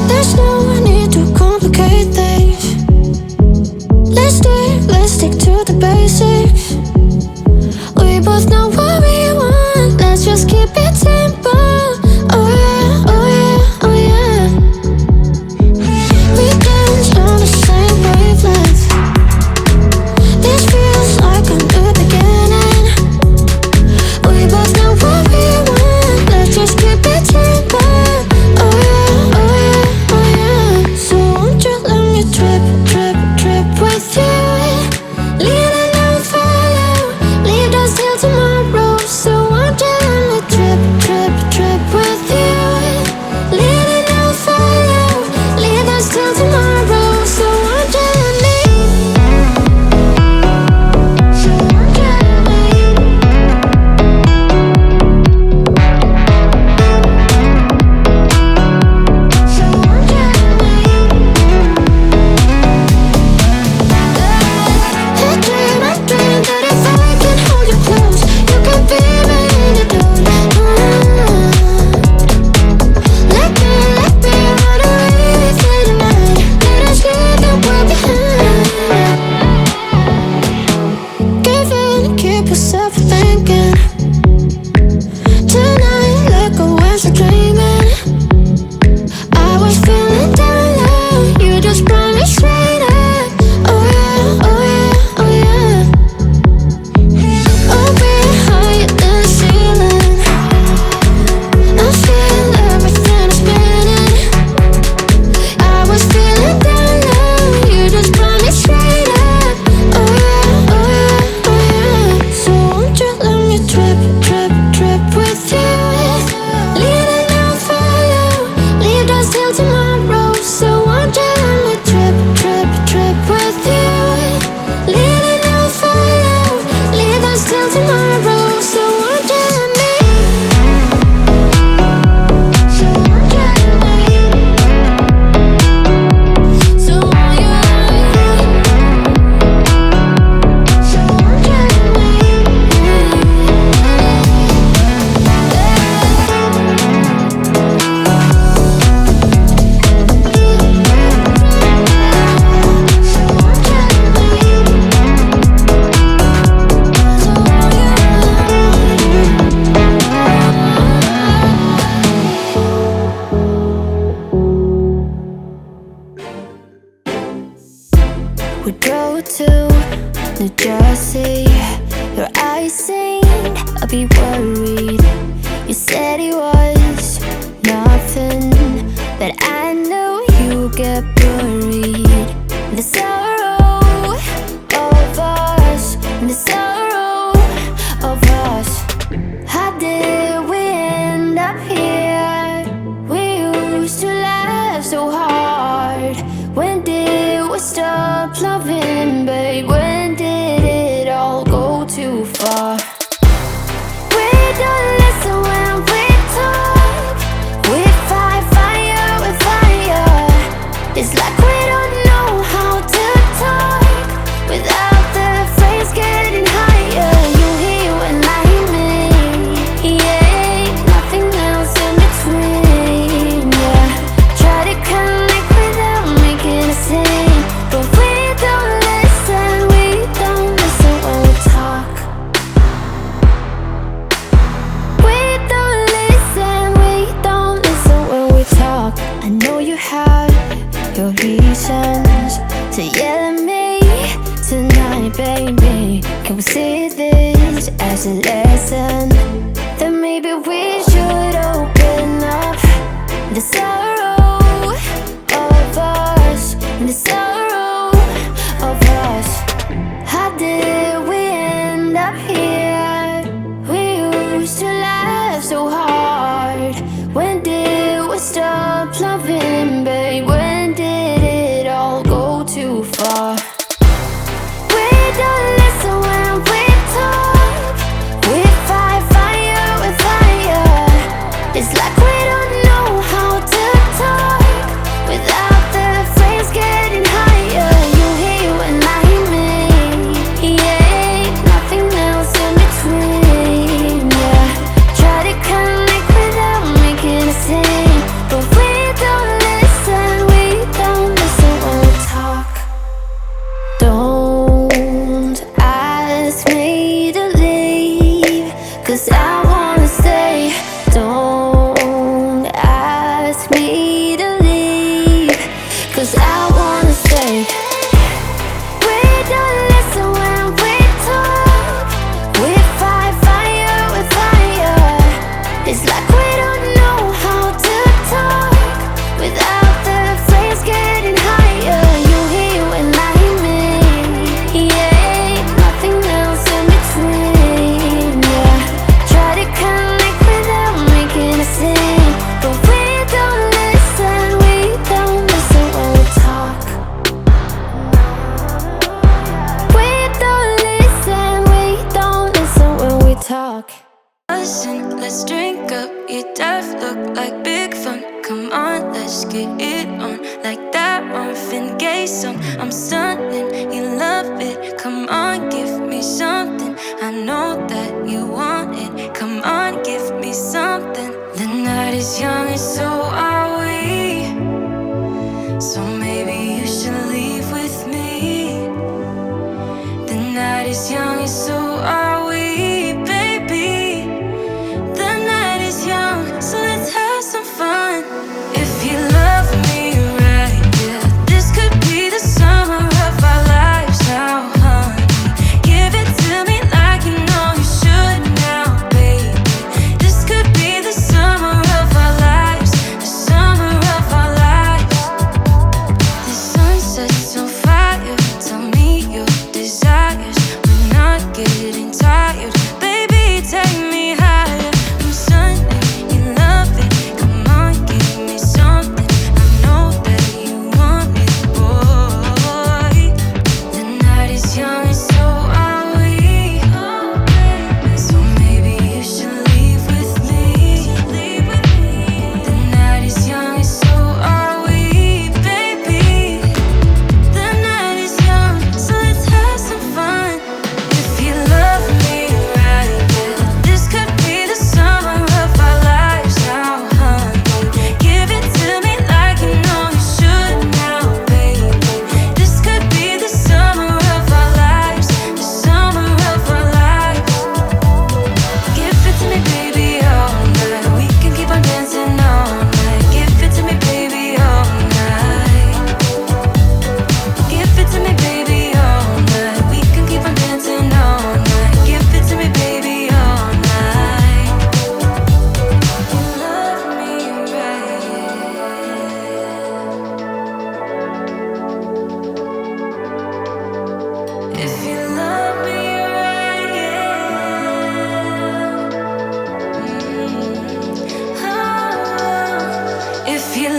There's no need to complicate things. Let's stick to the basics. We both know what we want, let's just keep it simple. Oh yeah, oh yeah, oh yeah. We dance on the same wavelength. This feels like a new beginning. We both know what we want, let's just keep it simple. Oh yeah, oh yeah, oh yeah. So won't you let me trip, trip, trip with you? Leaning down for you, leave us till tomorrow. So won't you let me trip, trip, trip with you? Leaning down for you, leave us till tomorrow. So won't you let me? So won't you let me? So won't you let me? I dream that if I can hold you close, you can be my antidote. Let me run away through the night. Let us leave the world behind. Give in and keep yourself thinking. Tonight, let go as you're dreaming. I was feeling down low, you just brought me straight up. Oh yeah, oh yeah, oh yeah. Oh, we're higher than the ceiling. I feel everything is spinning. I was feeling down low, you just brought me straight up. Oh yeah, oh yeah, oh yeah. So won't you let me trip, trip, trip with you? Leaning down for you, leave us till tomorrow. So won't you let me trip, trip, trip with you? Leaning down for you, leave us till tomorrow. So won't you let me? So won't you let me? So won't you let me? So won't you let me? We drove to New Jersey. Your eyes seemed a bit worried. You said it was nothing, but I knew you'd get buried. The sorrow of us, the sorrow of us. How did we end up here? We used to laugh so hard. When did we stop loving, babe? When did it all go too far? We don't listen when we talk. We fight fire with fire. It's like we don't know how to talk without the phrase getting higher. You hear when I hear me, yeah, nothing else in between, yeah. Try to connect without making a scene, but we don't listen when we talk. We don't listen when we talk. I know you have your reasons to yell at me tonight, baby. Can we see this as a lesson? That maybe we should open up. The sorrow of us, the sorrow of us. How did we end up here? We used to laugh so hard. When did we stop loving, babe? When did it all go too far? We don't listen when we talk. We fight fire with fire. It's like we don't know how to talk without the phrase getting higher. You hear when I hear me, yeah, nothing else in between, yeah. Try to connect without making a scene. wants me to leave, 'cause I wanna stay. We don't listen when we talk. We fight fire with fire. It's like we don't know how to talk without the flames getting higher. You hear when I hear me, yeah, nothing else in between, yeah. Try to connect without making a scene, but we don't listen when we talk. We don't listen when we talk. Listen, let's drink up. Your death look like big fun. Come on, let's get it on. Like that Marvin Gaye song. I'm stunning, you love it. Come on, give me something. I know that you want it. Come on, give me something. The night is young and so are we. So maybe you should leave with me. The night is young and so are we, baby. The night is young, so let's have some fun. If you love me right, yeah, this could be the summer of our lives now, honey. Give it to me like you know you should now, baby. This could be the summer of our lives, the summer of our lives. The sun sets on fire, tell me your desires. We're not getting tired, baby, take me higher. I'm Sunday, you love it. Come on, give me something. I know that you want me, boy. The night is young and so are we. So maybe you should leave with me. The night is young and so are we, baby. The night is young, so let's have some fun. If you love me right, yeah, this could be the summer of our lives now, honey. Give it to me like you know you should now, baby. This could be the summer of our lives, the summer of our lives. Give it to me, baby, all night. We can keep on dancing all night. Give it to me, baby, all night. Give it to me, baby, all night. We can keep on dancing all night. Give it to me, baby, all night. You love me right. If you love me right, yeah. Oh, if you